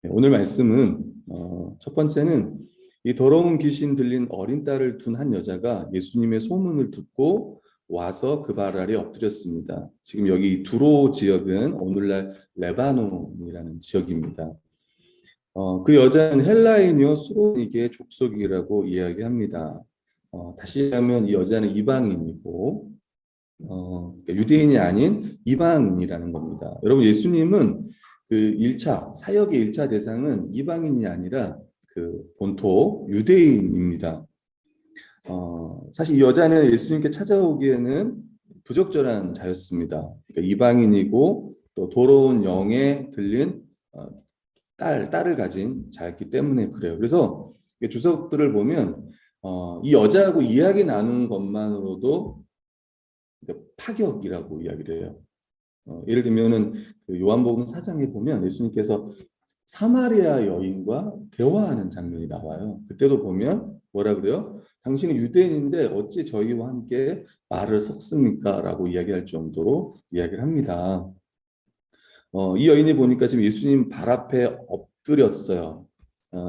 네, 오늘 말씀은 첫 번째는 이 더러운 귀신 들린 어린 딸을 둔 한 여자가 예수님의 소문을 듣고 와서 그 발 아래 엎드렸습니다. 지금 여기 두로 지역은 오늘날 레바논이라는 지역입니다. 그 여자는 헬라인이요 수로니게 족속이라고 이야기합니다. 다시 하면 이 여자는 이방인이고 그러니까 유대인이 아닌 이방인이라는 겁니다. 여러분 예수님은 그 1차 사역의 1차 대상은 이방인이 아니라 그 본토 유대인입니다. 사실 이 여자는 예수님께 찾아오기에는 부적절한 자였습니다. 그러니까 이방인이고 또 더러운 영에 들린 딸을 가진 자였기 때문에 그래요. 그래서 주석들을 보면 이 여자하고 이야기 나눈 것만으로도 파격이라고 이야기를 해요. 예를 들면은 그 요한복음 4장에 보면 예수님께서 사마리아 여인과 대화하는 장면이 나와요. 그때도 보면 뭐라 그래요? 당신은 유대인인데 어찌 저희와 함께 말을 섞습니까? 라고 이야기할 정도로 이야기를 합니다. 이 여인이 보니까 지금 예수님 발 앞에 엎드렸어요.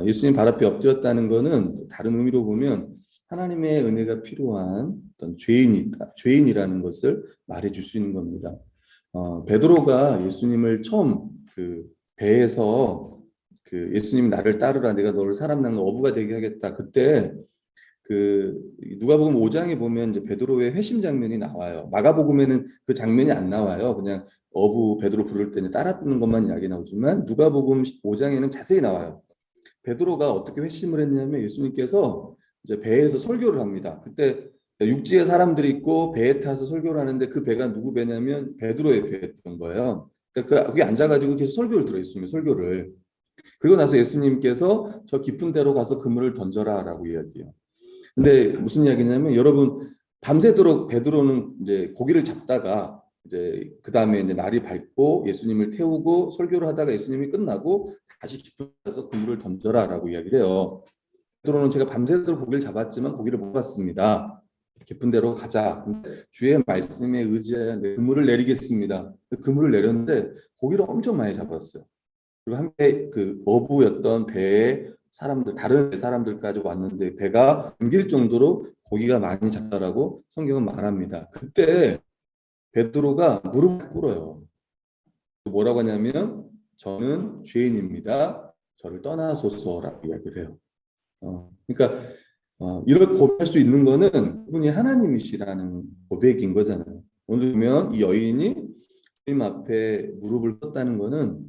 예수님 발 앞에 엎드렸다는 것은 다른 의미로 보면 하나님의 은혜가 필요한 어떤 죄인이라는 것을 말해줄 수 있는 겁니다. 베드로가 예수님을 처음 그 배에서 그 예수님 나를 따르라 내가 너를 사람 낳는 어부가 되게 하겠다. 그때 그 누가복음 5장에 보면 이제 베드로의 회심 장면이 나와요. 마가복음에는 그 장면이 안 나와요. 그냥 어부 베드로 부를 때는 따랐는 것만 이야기 나오지만 누가복음 5장에는 자세히 나와요. 베드로가 어떻게 회심을 했냐면 예수님께서 이제 배에서 설교를 합니다. 그때 육지에 사람들이 있고 배에 타서 설교를 하는데 그 배가 누구 배냐면 베드로의 배였던 거예요. 그러니까 거기 앉아가지고 계속 설교를 들어요. 예수님의 설교를. 그리고 나서 예수님께서 저 깊은 데로 가서 그물을 던져라라고 이야기해요. 근데 무슨 이야기냐면 여러분 밤새도록 베드로는 이제 고기를 잡다가 이제 그 다음에 이제 날이 밝고 예수님을 태우고 설교를 하다가 예수님이 끝나고 다시 깊은 데서 그물을 던져라라고 이야기를 해요. 베드로는 제가 밤새도록 고기를 잡았지만 고기를 못 봤습니다. 깊은 데로 가자. 주의 말씀에 의지하여 그물을 내리겠습니다. 그물을 내렸는데 고기를 엄청 많이 잡았어요. 그리고 함께 그 어부였던 배에 사람들 다른 사람들까지 왔는데 배가 잠길 정도로 고기가 많이 잡다라고 성경은 말합니다. 그때 베드로가 무릎을 꿇어요. 뭐라고 하냐면 저는 죄인입니다. 저를 떠나소서라고 이야기를 해요. 그러니까 이렇게 고백할 수 있는 거는 그분이 하나님이시라는 고백인 거잖아요. 오늘 보면 이 여인이 주님 앞에 무릎을 꿇었다는 거는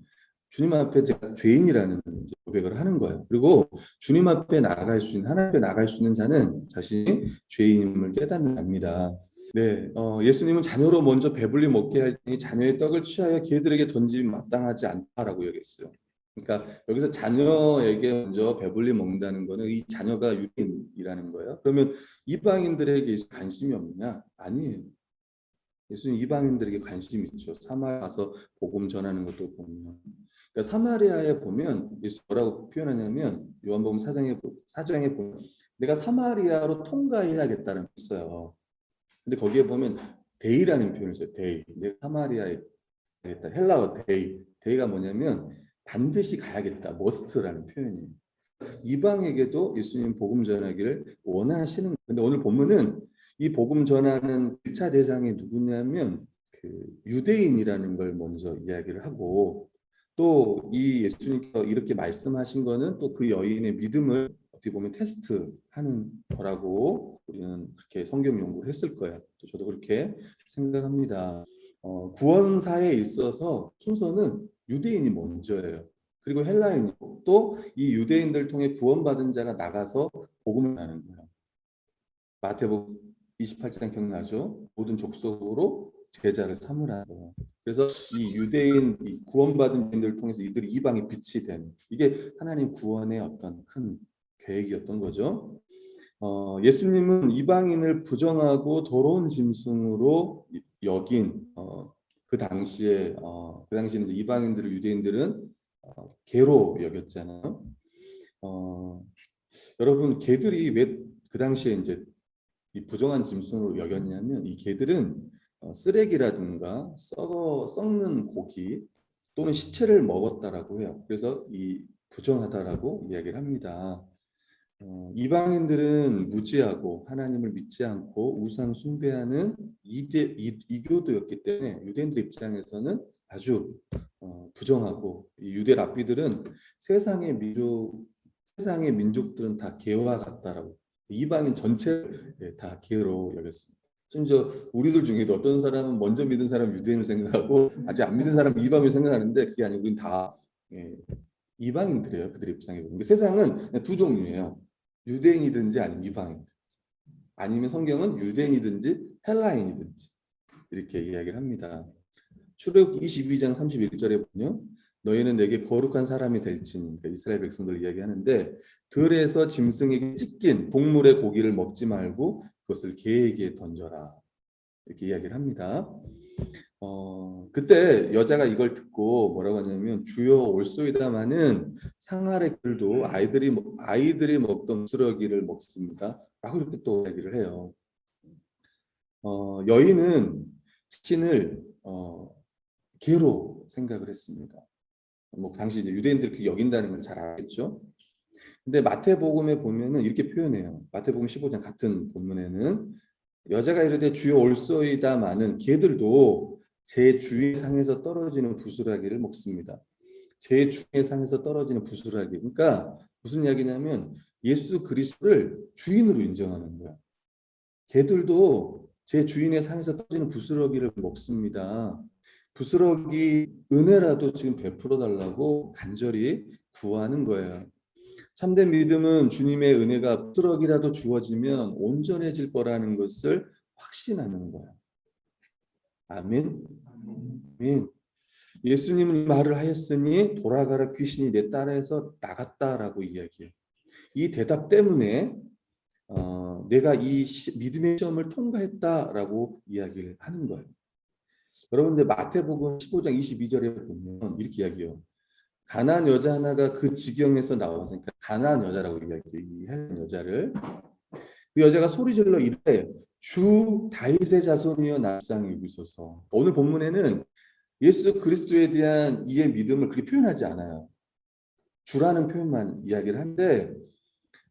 주님 앞에 제가 죄인이라는 고백을 하는 거예요. 그리고 주님 앞에 나아갈 수 있는 하나님 앞에 나아갈 수 있는 자는 자신이 죄인임을 깨닫는 자입니다. 네, 예수님은 자녀로 먼저 배불리 먹게 할 때니 자녀의 떡을 취하여 개들에게 던지면 마땅하지 않다라고 얘기했어요. 그러니까 여기서 자녀에게 먼저 배불리 먹는다는 거는 이 자녀가 유대인이라는 거예요. 그러면 이방인들에게 관심이 없느냐? 아니에요. 예수님 이방인들에게 관심이 있죠. 사마리아 가서 복음 전하는 것도 보면. 그러니까 사마리아에 보면 예수 뭐라고 표현하냐면 요한복음 4장에 보면 내가 사마리아로 통과해야겠다는 게 있어요. 근데 거기에 보면 데이라는 표현을 써요. 데이. 내가 사마리아에 가야겠다. 헬라어 데이. 데이가 뭐냐면 반드시 가야겠다. 머스트라는 표현이에요. 이방에게도 예수님 복음 전하기를 원하시는. 근데 오늘 보면은 이 복음 전하는 1차 대상이 누구냐면 그 유대인이라는 걸 먼저 이야기를 하고 또 이 예수님께서 이렇게 말씀하신 거는 또 그 여인의 믿음을 어떻게 보면 테스트하는 거라고 우리는 그렇게 성경 연구를 했을 거예요. 또 저도 그렇게 생각합니다. 구원사에 있어서 순서는 유대인이 먼저예요. 그리고 헬라인이고 또 이 유대인들 통해 구원받은 자가 나가서 복음을 하는 거예요. 마태복음 28장 기억나죠? 모든 족속으로 제자를 삼으라고. 그래서 이 유대인 이 구원받은 자들을 통해서 이들이 이방의 빛이 된 이게 하나님 구원의 어떤 큰 계획이었던 거죠. 예수님은 이방인을 부정하고 더러운 짐승으로 여긴 그 당시에 이제 이방인들을 유대인들은 개로 여겼잖아요. 어, 여러분 개들이 왜 그 당시에 이제 이 부정한 짐승으로 여겼냐면 이 개들은 쓰레기라든가 썩는 고기 또는 시체를 먹었다라고 해요. 그래서 이 부정하다라고 이야기를 합니다. 이방인들은 무지하고 하나님을 믿지 않고 우상 숭배하는 이교도였기 때문에 유대인들 입장에서는 아주 부정하고, 이 유대 랍비들은 세상의 민족들은 다 개와 같다라고, 이방인 전체를 다 개로 여겼습니다. 심지어 우리들 중에도 어떤 사람은 먼저 믿은 사람 유대인을 생각하고 아직 안 믿은 사람 이방인을 생각하는데, 그게 아니고 우리는 다 예, 이방인들이에요. 그들 입장에 보면. 세상은 그냥 두 종류예요. 유대인이든지 아니면 이방인, 아니면 성경은 유대인이든지 헬라인이든지 이렇게 이야기를 합니다. 출애굽 22장 31절에 보면 너희는 내게 거룩한 사람이 될지니, 그러니까 이스라엘 백성들 이야기하는데, 들에서 짐승에게 찢긴 동물의 고기를 먹지 말고 그것을 개에게 던져라, 이렇게 이야기를 합니다. 그때 여자가 이걸 듣고 뭐라고 하냐면, 주여 올소이다마는 상아의 꿀도 아이들이 먹던 부스러기를 먹습니다, 라고 이렇게 또 이야기를 해요. 여인은 신을 개로 생각을 했습니다. 뭐 당시 이제 유대인들이 그렇게 여긴다는 걸 잘 알겠죠. 근데 마태복음에 보면은 이렇게 표현해요. 마태복음 15장 같은 본문에는 여자가 이르되 주여 올소이다마는 개들도 제 주인 상에서 떨어지는 부스라기를 먹습니다. 제 주인의 상에서 떨어지는 부스라기. 그러니까 무슨 이야기냐면 예수 그리스도를 주인으로 인정하는 거야. 개들도 제 주인의 상에서 떨어지는 부스러기를 먹습니다. 부스러기 은혜라도 지금 베풀어 달라고 간절히 구하는 거예요. 참된 믿음은 주님의 은혜가 부스러기라도 주어지면 온전해질 거라는 것을 확신하는 거예요. 아멘. 아멘. 예수님은 이 말을 하였으니 돌아가라, 귀신이 내 딸에서 나갔다라고 이야기해요. 이 대답 때문에 내가 이 믿음의 시험을 통과했다라고 이야기를 하는 거예요. 여러분들 마태복음 15장 22절에 보면 이렇게 이야기해요. 가난한 여자 하나가 그 지경에서 나왔으니까 가난한 여자라고 이야기해요. 여자를, 그 여자가 소리질러 이르되 주 다윗의 자손이여 나 불쌍히 여기소서. 오늘 본문에는 예수 그리스도에 대한 이의 믿음을 그렇게 표현하지 않아요. 주라는 표현만 이야기를 하는데,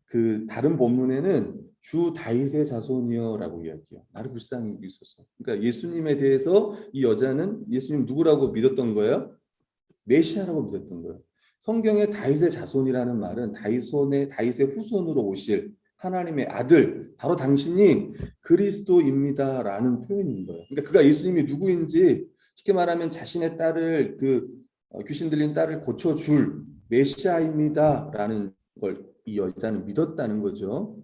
그 다른 본문에는 주 다윗의 자손이여라고 이야기해요. 나를 불쌍히 여기소서. 그러니까 예수님에 대해서 이 여자는 예수님 누구라고 믿었던 거예요? 메시아라고 믿었던 거예요. 성경의 다윗의 자손이라는 말은 다윗의 후손으로 오실 하나님의 아들, 바로 당신이 그리스도입니다라는 표현인 거예요. 그러니까 그가 예수님이 누구인지, 쉽게 말하면 자신의 딸을, 귀신 들린 딸을 고쳐줄 메시아입니다라는 걸 이 여자는 믿었다는 거죠.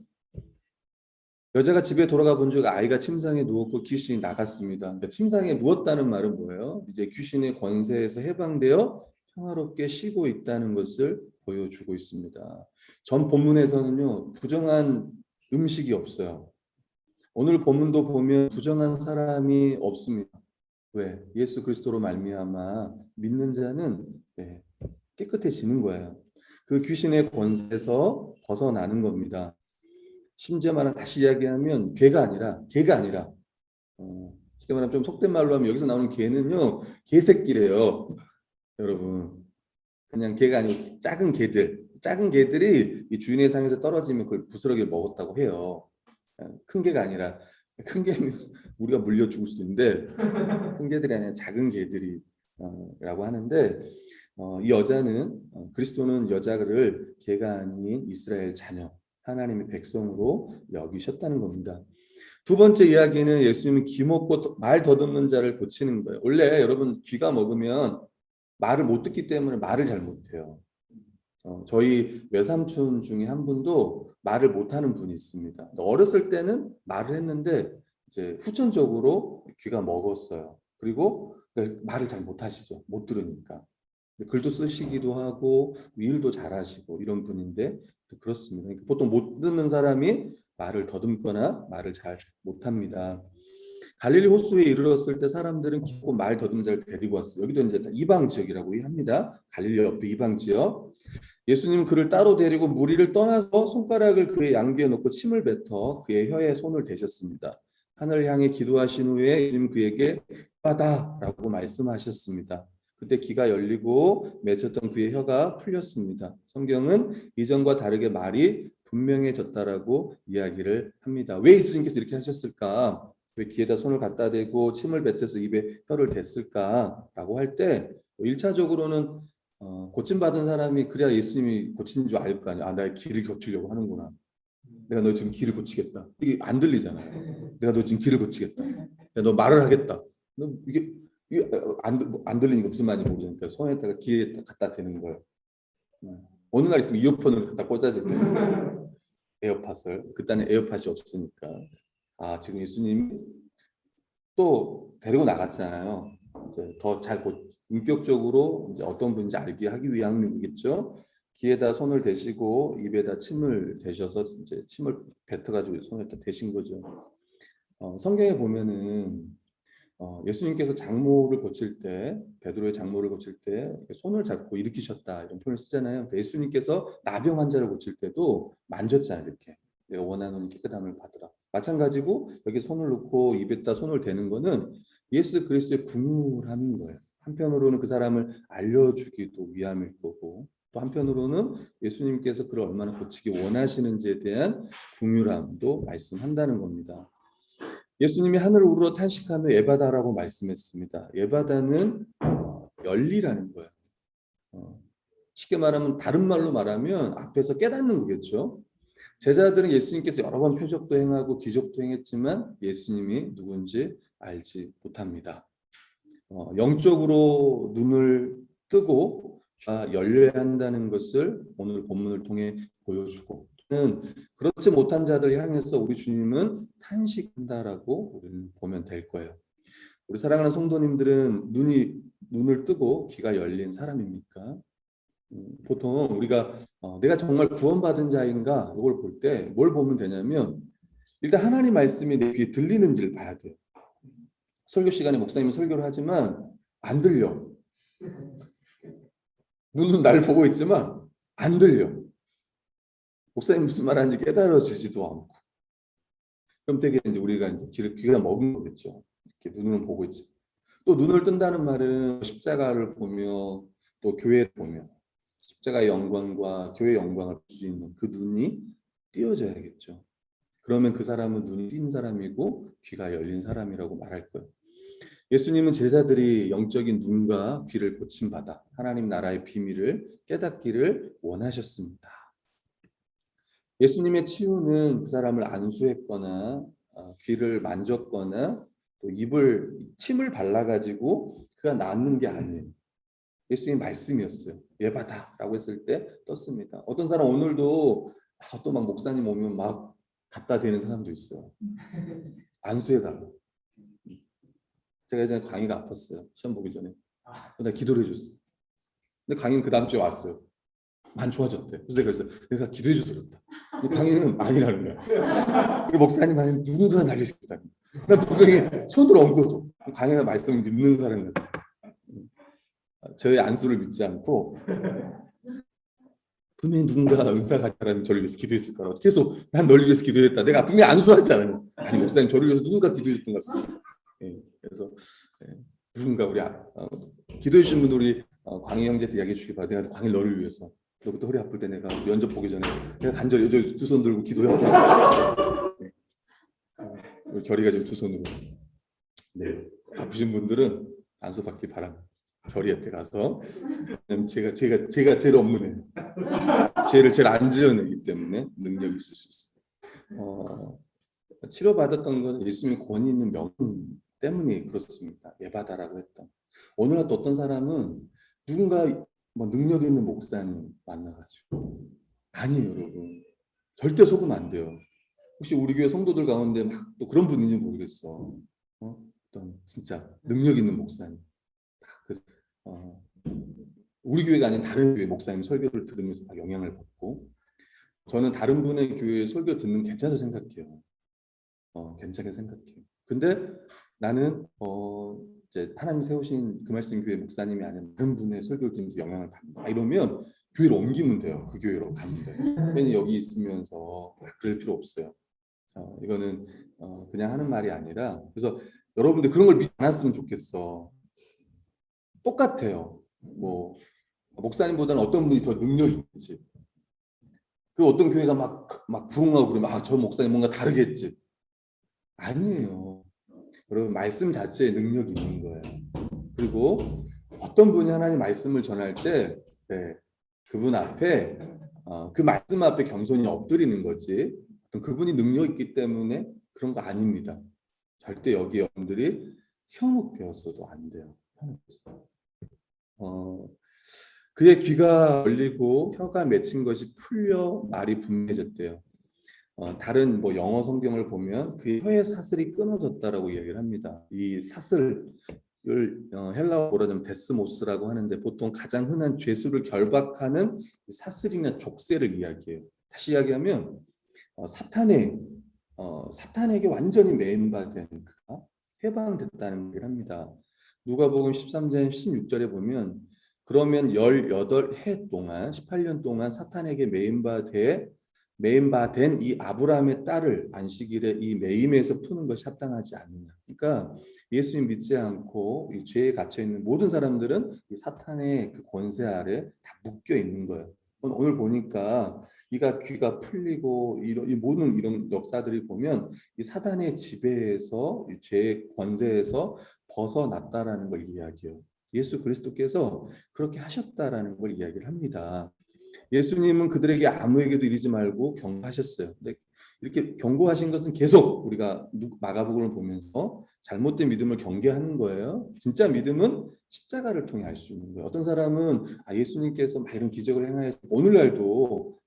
여자가 집에 돌아가 본 적 아이가 침상에 누웠고 귀신이 나갔습니다. 그러니까 침상에 누웠다는 말은 뭐예요? 이제 귀신의 권세에서 해방되어 평화롭게 쉬고 있다는 것을 보여주고 있습니다. 전 본문에서는요, 부정한 음식이 없어요. 오늘 본문도 보면 부정한 사람이 없습니다. 왜? 예수 그리스도로 말미암아 믿는 자는 깨끗해지는 거예요. 그 귀신의 권세에서 벗어나는 겁니다. 심지어 말하면, 다시 이야기하면 개가 아니라 쉽게 말하면 좀 속된 말로 하면 여기서 나오는 개는요, 개새끼래요. 여러분, 그냥 개가 아니고 작은 개들이 이 주인의 상에서 떨어지면 그걸 부스러기를 먹었다고 해요. 큰 개가 아니라, 큰 개면 우리가 물려 죽을 수도 있는데 큰 개들이 아니라 작은 개들이 라고 하는데, 이 여자는 그리스도는 여자를 개가 아닌 이스라엘 자녀, 하나님의 백성으로 여기셨다는 겁니다. 두 번째 이야기는 예수님은 귀 먹고 말 더듬는 자를 고치는 거예요. 원래 여러분, 귀가 먹으면 말을 못 듣기 때문에 말을 잘 못해요. 저희 외삼촌 중에 한 분도 말을 못하는 분이 있습니다. 어렸을 때는 말을 했는데 이제 후천적으로 귀가 먹었어요. 그리고 말을 잘 못하시죠. 못 들으니까. 글도 쓰시기도 하고 일도 잘하시고 이런 분인데 그렇습니다. 그러니까 보통 못 듣는 사람이 말을 더듬거나 말을 잘 못합니다. 갈릴리 호수에 이르렀을 때 사람들은 깊고 말 더듬는 자를 데리고 왔어요. 여기도 이제 이방 지역이라고 합니다. 갈릴리 옆에 이방 지역. 예수님은 그를 따로 데리고 무리를 떠나서 손가락을 그의 양귀에 넣고 침을 뱉어 그의 혀에 손을 대셨습니다. 하늘을 향해 기도하신 후에 예수님 그에게 받아라고 말씀하셨습니다. 그때 귀가 열리고 맺혔던 그의 혀가 풀렸습니다. 성경은 이전과 다르게 말이 분명해졌다라고 이야기를 합니다. 왜 예수님께서 이렇게 하셨을까? 왜 귀에다 손을 갖다 대고 침을 뱉어서 입에 혀를 댔을까라고 할 때 1차적으로는 고침받은 사람이 그래야 예수님이 고친 줄 알 거 아니야. 아, 나의 귀를 고치려고 하는구나. 내가 너 지금 귀를 고치겠다. 이게 안 들리잖아요. 내가 너 지금 귀를 고치겠다. 내가 너 말을 하겠다. 이게 안 들리니까 무슨 말인지 모르니까 손에다가 귀에 갖다 대는 거예요. 어느 날 있으면 이어폰을 갖다 꽂아줄 때 에어팟을 그때는 에어팟이 없으니까 아 지금 예수님이 또 데리고 나갔잖아요. 이제 더 잘 인격적으로 이제 어떤 분인지 알게 하기 위함이겠죠. 귀에다 손을 대시고 입에다 침을 대셔서 이제 침을 뱉어가지고 손에다 대신 거죠. 성경에 보면은 예수님께서 장모를 고칠 때 베드로의 장모를 고칠 때 손을 잡고 일으키셨다 이런 표현을 쓰잖아요. 예수님께서 나병 환자를 고칠 때도 만졌잖아요. 이렇게 내가 원하는 깨끗함을 받으라. 마찬가지고 여기 손을 놓고 입에다 손을 대는 거는 예수 그리스도의 궁휼함인 거예요. 한편으로는 그 사람을 알려주기도 위함일 거고 또 한편으로는 예수님께서 그를 얼마나 고치기 원하시는지에 대한 궁휼함도 말씀한다는 겁니다. 예수님이 하늘을 우러러 탄식하며 예바다라고 말씀했습니다. 예바다는 열리라는 거예요. 쉽게 말하면 다른 말로 말하면 앞에서 깨닫는 거겠죠. 제자들은 예수님께서 여러 번 표적도 행하고 기적도 행했지만 예수님이 누군지 알지 못합니다. 영적으로 눈을 뜨고 열려야 한다는 것을 오늘 본문을 통해 보여주고 그렇지 못한 자들 향해서 우리 주님은 탄식한다라고 우리는 보면 될 거예요. 우리 사랑하는 성도님들은 눈을 뜨고 귀가 열린 사람입니까? 보통 우리가 내가 정말 구원받은 자인가 이걸 볼 때 뭘 보면 되냐면 일단 하나님 말씀이 내 귀에 들리는지를 봐야 돼요. 설교 시간에 목사님은 설교를 하지만 안 들려. 눈은 날 보고 있지만 안 들려. 목사님 무슨 말하는지 깨달아지지도 않고. 그럼 되게 이제 우리가 이제 귀가 먹은 거겠죠. 이렇게 눈으로 보고 있지. 또 눈을 뜬다는 말은 십자가를 보며 또 교회를 보며 십자가의 영광과 교회의 영광을 볼 수 있는 그 눈이 띄어져야겠죠. 그러면 그 사람은 눈이 띈 사람이고 귀가 열린 사람이라고 말할 거예요. 예수님은 제자들이 영적인 눈과 귀를 고침받아 하나님 나라의 비밀을 깨닫기를 원하셨습니다. 예수님의 치유는 그 사람을 안수했거나 귀를 만졌거나 또 침을 발라가지고 그가 낫는 게 아니에요. 예수님의 말씀이었어요. 예바다라고 했을 때 떴습니다. 어떤 사람 오늘도 또 막 목사님 오면 막 갖다 대는 사람도 있어요. 안수해달라고. 제가 예전에 강의가 아팠어요. 시험 보기 전에. 나 기도를 해줬어요. 근데 강의는 그 다음 주에 왔어요. 많이 좋아졌대. 그래서 내가 기도해줘서 그렇다. 강의는 아니라는 거야. 그 목사님 아니면 누군가 날리셨다. 나 분명히 손으로 얹고도 강의가 말씀을 믿는 사람 같아. 저의 안수를 믿지 않고 분명히 누군가 은사 가진 사람이 저를 위해서 기도했을 거라고 계속 난 널 위해서 기도했다. 내가 분명히 안수하지 않아요. 아니 목사님 저를 위해서 누군가 기도했던 것 같습니다. 그래서 누군가 우리 기도해 주신 분들 우리 광희 형제한테 이야기해 주기 바라. 내가 광희 너를 위해서 너 그때 허리 아플 때 내가 면접 보기 전에 내가 간절히 두 손 들고 기도하고 있었어요. 우리 결의가 지금 두 손으로. 네. 아프신 분들은 안수 받기 바랍니다. 결의한테 가서 제가 제일 없는 애, 죄를 제일 안 지어내기 때문에 능력이 있을 수 있어요. 치료받았던 건 예수님의 권위 있는 명분 때문에 그렇습니다. 예바다라고 했던. 어느 날 또 어떤 사람은 누군가 뭐 능력 있는 목사님 만나가지고 아니에요, 여러분. 절대 속으면 안 돼요. 혹시 우리 교회 성도들 가운데 막 또 그런 분인지 모르겠어. 어떤 진짜 능력 있는 목사님. 그래서 우리 교회가 아닌 다른 교회 목사님 설교를 들으면서 막 영향을 받고 저는 다른 분의 교회 설교 듣는 게 괜찮다고 생각해요. 괜찮게 생각해요. 근데 나는 이제 하나님 세우신 그 말씀 교회 목사님이 아닌 다른 분의 설교를 들으면서 영향을 받는다. 이러면 교회를 옮기면 돼요. 그 교회로 가면 돼요. 괜히 여기 있으면서 그럴 필요 없어요. 이거는 그냥 하는 말이 아니라 그래서 여러분들 그런 걸 믿지 않았으면 좋겠어. 똑같아요. 뭐 목사님보다는 어떤 분이 더 능력이 있지. 그리고 어떤 교회가 막 부흥하고 그러면 저 목사님 뭔가 다르겠지. 아니에요. 여러분 말씀 자체에 능력이 있는 거예요. 그리고 어떤 분이 하나님 말씀을 전할 때 네, 그분 앞에 그 말씀 앞에 겸손히 엎드리는 거지. 그분이 능력 있기 때문에 그런 거 아닙니다. 절대 여기 여러분들이 현혹되었어도 안 돼요. 현혹됐어. 그의 귀가 열리고 혀가 맺힌 것이 풀려 말이 분명해졌대요. 다른 뭐 영어 성경을 보면 그 혀의 사슬이 끊어졌다라고 이야기를 합니다. 이 사슬을 헬라어로 는 데스모스라고 하는데 보통 가장 흔한 죄수를 결박하는 사슬이나 족쇄를 이야기해요. 다시 이야기하면 사탄에게 완전히 매인받은 그가 해방됐다는 얘기를 합니다. 누가복음 13장 16절에 보면 그러면 18해 동안 18년 동안 사탄에게 매인바된 이 아브라함의 딸을 안식일에 이 매임에서 푸는 것이 합당하지 않느냐. 그러니까 예수님 믿지 않고 이 죄에 갇혀 있는 모든 사람들은 이 사탄의 그 권세 아래 다 묶여 있는 거예요. 오늘 보니까 이가 귀가 풀리고 이 모든 이런 역사들이 보면 이 사단의 지배에서 이 죄의 권세에서 벗어났다라는 걸 이야기해요. 예수 그리스도께서 그렇게 하셨다라는 걸 이야기를 합니다. 예수님은 그들에게 아무에게도 이르지 말고 경고하셨어요. 근데 이렇게 경고하신 것은 계속 우리가 마가복음을 보면서 잘못된 믿음을 경계하는 거예요. 진짜 믿음은 십자가를 통해 알 수 있는 거예요. 어떤 사람은 예수님께서 막 이런 기적을 행하셔서 오늘날도 막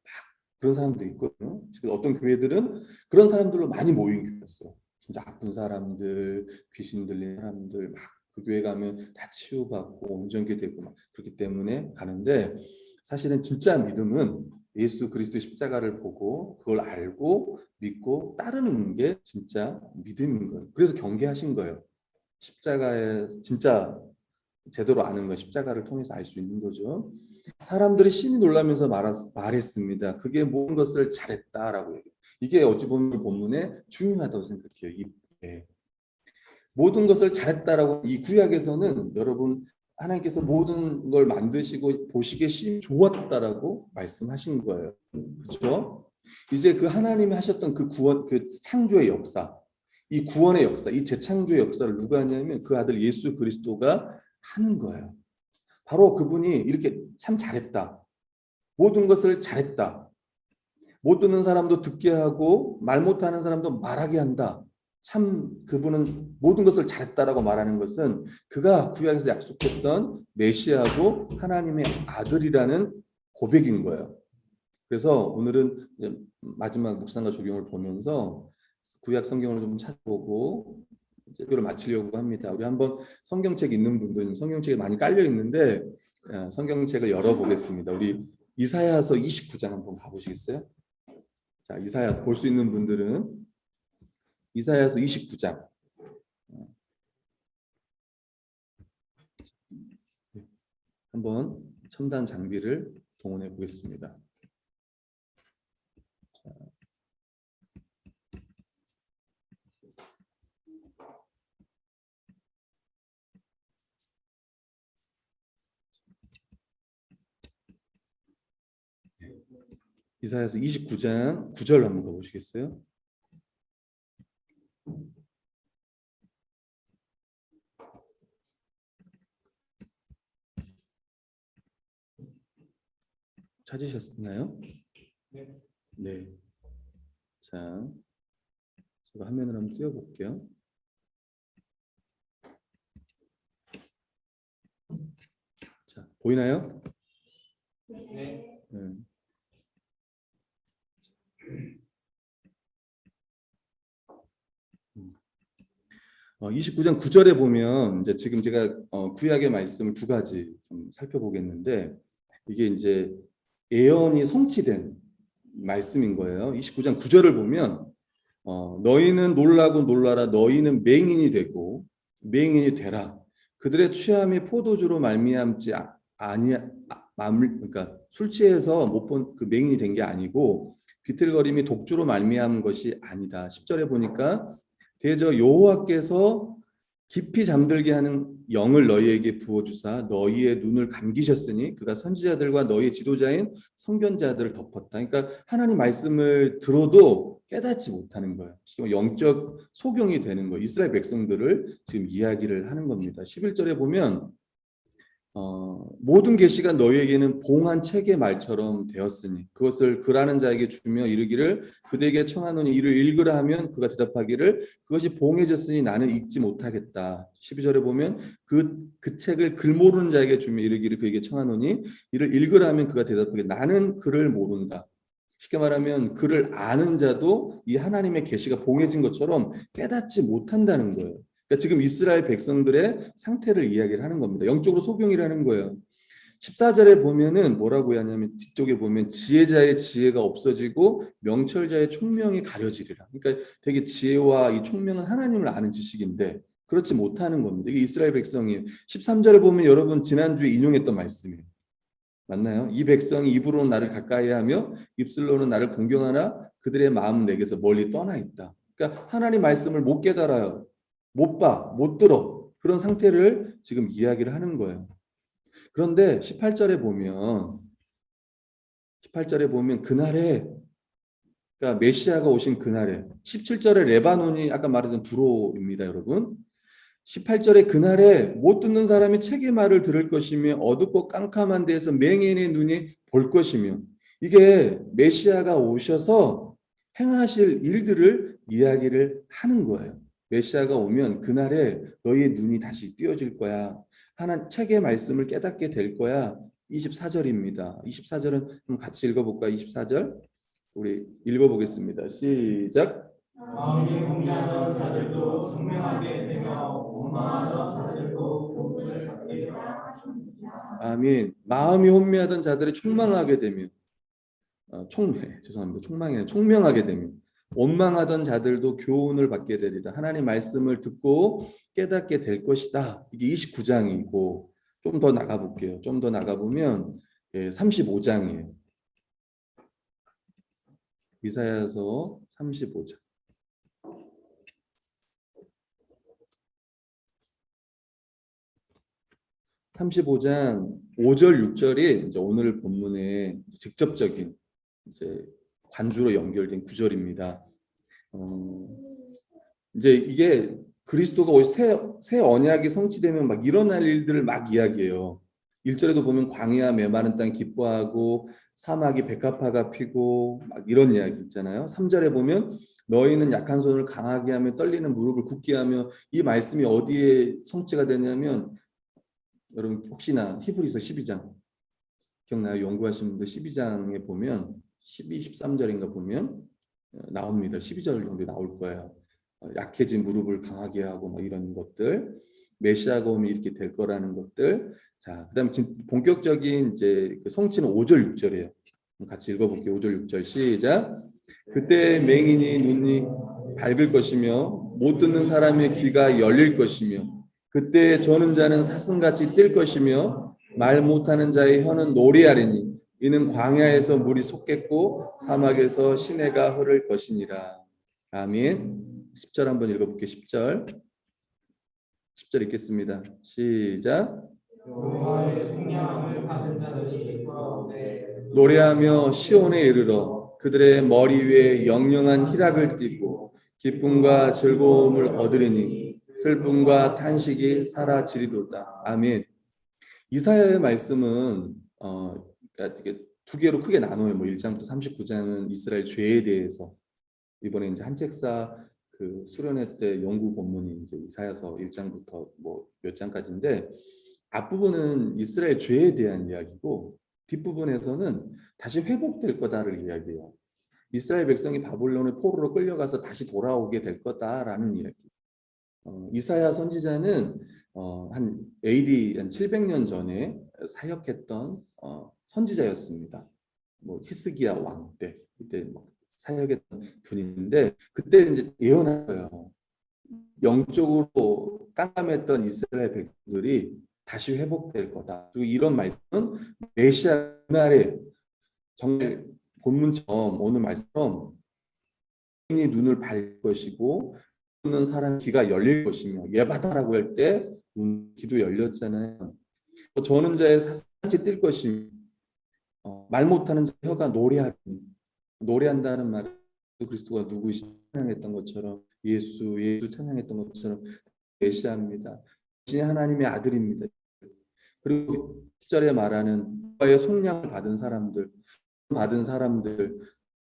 그런 사람도 있거든요. 어떤 교회들은 그런 사람들로 많이 모인 교회였어요. 진짜 아픈 사람들, 귀신 들린 사람들 막 그 교회 가면 다 치유받고 온전케 되고 막 그렇기 때문에 가는데 사실은 진짜 믿음은 예수 그리스도의 십자가를 보고 그걸 알고 믿고 따르는 게 진짜 믿음인 거예요. 그래서 경계하신 거예요. 십자가에 진짜 제대로 아는 건 십자가를 통해서 알 수 있는 거죠. 사람들이 심히 놀라면서 말했습니다. 그게 모든 것을 잘했다라고 얘기해요. 이게 어찌 보면 본문에 중요하다고 생각해요. 모든 것을 잘했다라고 이 구약에서는 여러분 하나님께서 모든 걸 만드시고 보시기에 심 좋았다라고 말씀하신 거예요. 그렇죠? 이제 그 하나님이 하셨던 그 구원, 그 창조의 역사, 이 구원의 역사, 이 재창조의 역사를 누가 하냐면 그 아들 예수 그리스도가 하는 거예요. 바로 그분이 이렇게 참 잘했다. 모든 것을 잘했다. 못 듣는 사람도 듣게 하고 말 못하는 사람도 말하게 한다. 참 그분은 모든 것을 잘했다라고 말하는 것은 그가 구약에서 약속했던 메시아고 하나님의 아들이라는 고백인 거예요. 그래서 오늘은 마지막 묵상과 적용을 보면서 구약 성경을 좀 찾아보고 설교를 마치려고 합니다. 우리 한번 성경책 있는 분들 성경책이 많이 깔려 있는데 성경책을 열어보겠습니다. 우리 이사야서 29장 한번 가보시겠어요? 자, 이사야서 볼 수 있는 분들은 이사야서 29장 한번 첨단 장비를 동원해 보겠습니다. 이사야서 29장 9절 한번 가보시겠어요? 찾으셨나요? 네. 네. 자, 제가 화면을 한번 띄워볼게요. 자, 보이나요? 네. 29장 9절에 보면 이제 지금 제가 구약의 말씀을 두 가지 좀 살펴보겠는데 이게 이제 예언이 성취된 말씀인 거예요. 29장 9절을 보면 너희는 놀라고 놀라라 너희는 맹인이 되고 맹인이 되라 그들의 취함이 포도주로 말미암지 그러니까 술 취해서 못 본 그 맹인이 된 게 아니고 비틀거림이 독주로 말미암은 것이 아니다. 10절에 보니까 대저 여호와께서 깊이 잠들게 하는 영을 너희에게 부어주사 너희의 눈을 감기셨으니 그가 선지자들과 너희의 지도자인 선견자들을 덮었다. 그러니까 하나님 말씀을 들어도 깨닫지 못하는 거예요. 지금 영적 소경이 되는 거예요. 이스라엘 백성들을 지금 이야기를 하는 겁니다. 11절에 보면 모든 계시가 너희에게는 봉한 책의 말처럼 되었으니 그것을 글하는 자에게 주며 이르기를 그대에게 청하노니 이를 읽으라 하면 그가 대답하기를 그것이 봉해졌으니 나는 읽지 못하겠다. 12절에 보면 그 책을 글 모르는 자에게 주며 이르기를 그에게 청하노니 이를 읽으라 하면 그가 대답하기를 나는 글을 모른다. 쉽게 말하면 글을 아는 자도 이 하나님의 계시가 봉해진 것처럼 깨닫지 못한다는 거예요. 그러니까 지금 이스라엘 백성들의 상태를 이야기를 하는 겁니다. 영적으로 소경이라는 거예요. 14절에 보면은 뭐라고 하냐면 뒤쪽에 보면 지혜자의 지혜가 없어지고 명철자의 총명이 가려지리라. 그러니까 되게 지혜와 이 총명은 하나님을 아는 지식인데 그렇지 못하는 겁니다. 이게 이스라엘 백성이에요. 13절에 보면 여러분 지난주에 인용했던 말씀이에요. 맞나요? 이 백성이 입으로는 나를 가까이하며 입술로는 나를 공경하나 그들의 마음은 내게서 멀리 떠나 있다. 그러니까 하나님 말씀을 못 깨달아요. 못 봐, 못 들어. 그런 상태를 지금 이야기를 하는 거예요. 그런데 18절에 보면 그날에 그러니까 메시아가 오신 그날에 17절에 레바논이 아까 말했던 두로입니다, 여러분. 18절에 그날에 못 듣는 사람이 책의 말을 들을 것이며 어둡고 깜깜한 데에서 맹인의 눈이 볼 것이며 이게 메시아가 오셔서 행하실 일들을 이야기를 하는 거예요. 메시아가 오면 그날에 너희의 눈이 다시 띄어질 거야. 하나님 책의 말씀을 깨닫게 될 거야. 24절입니다. 24절은 한번 같이 읽어볼까? 24절 우리 읽어보겠습니다. 시작. 마음이 혼미하던 자들도 총명하게 되며 원망하던 자들도 교훈을 받게 되라. 아멘. 마음이 혼미하던 자들이 총망하게 되며 죄송합니다. 총명하게 되며 원망하던 자들도 교훈을 받게 되리라. 하나님 말씀을 듣고 깨닫게 될 것이다. 이게 29장이고 좀 더 나가볼게요. 좀 더 나가보면 35장이에요. 이사야서 35장. 35장 5절 6절이 이제 오늘 본문의 직접적인 이제 관주로 연결된 구절입니다. 이제 이게 그리스도가 새 언약이 성취되면 막 일어날 일들을 막 이야기해요. 1절에도 보면 광야 메마른 땅 기뻐하고 사막이 백합화가 피고 막 이런 이야기 있잖아요. 3절에 보면 너희는 약한 손을 강하게 하며 떨리는 무릎을 굳게 하며 이 말씀이 어디에 성취가 되냐면 여러분 혹시나 히브리서 12장 기억나요? 연구하신 분들 12장에 보면 12, 13절인가 보면 나옵니다. 12절 정도 나올 거예요. 약해진 무릎을 강하게 하고 뭐 이런 것들, 메시아가 오면 이렇게 될 거라는 것들. 자, 그다음에 지금 본격적인 이제 그 성취는 5절 6절이에요. 같이 읽어볼게요. 5절 6절 시작. 그때 맹인이 눈이 밝을 것이며 못 듣는 사람의 귀가 열릴 것이며 그때 저는 자는 사슴같이 뛸 것이며 말 못하는 자의 혀는 노래하리니 이는 광야에서 물이 솟겠고 사막에서 시내가 흐를 것이니라. 아멘. 10절 한번 읽어볼게요. 10절 읽겠습니다. 시작. 여호와의 속량함을 받은 자들이 기뻐하오되 노래하며 시온에 이르러 그들의 머리 위에 영영한 희락을 띠고 기쁨과 즐거움을 얻으리니 슬픔과 탄식이 사라지리로다. 아멘. 이사야의 말씀은 그러니까 이게 두 개로 크게 나눠요. 뭐 1장부터 39장은 이스라엘 죄에 대해서 이번에 이제 한책사 그 수련회 때 연구 본문이 이제 이사야서 1장부터 뭐 몇 장까지인데 앞부분은 이스라엘 죄에 대한 이야기고 뒷부분에서는 다시 회복될 거다를 이야기해요. 이스라엘 백성이 바벨론의 포로로 끌려가서 다시 돌아오게 될 거다라는 이야기. 이사야 선지자는 한 AD 한 700년 전에 사역했던 선지자였습니다. 뭐 히스기야 왕 때 그때 뭐 사역했던 분인데 그때 이제 예언했어요. 영적으로 깜깜했던 이스라엘 백성들이 다시 회복될 거다. 그리고 이런 말씀은 메시아 그날에 정말 본문처럼 오늘 말씀처럼 눈을 밝을 것이고 듣는 사람 귀가 열릴 것이며 예받아라고 할 때 귀도 열렸잖아요. 저는 자의 사슴같이 뛸 것이며 말 못하는 자 혀가 노래하니 노래한다는 말은 예수 그리스도가 누구이신지 찬양했던 것처럼 예수 찬양했던 것처럼 메시아입니다. 당신이 하나님의 아들입니다. 그리고 10절에 말하는 여호와의 속량을 받은 사람들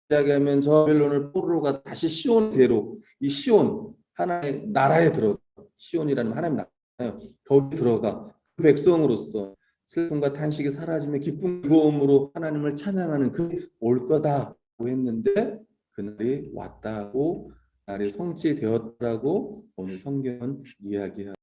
시작하면 저 바벨론을 포로가 다시 시온대로 이 시온 하나의 나라에 들어가 시온이라는 하나님 나라예요. 거기 들어가 그 백성으로서 슬픔과 탄식이 사라지며 기쁨 즐거움으로 하나님을 찬양하는 그 올 거다고 했는데 그날이 왔다고 날이 성취되었다고 오늘 성경은 이야기합니다.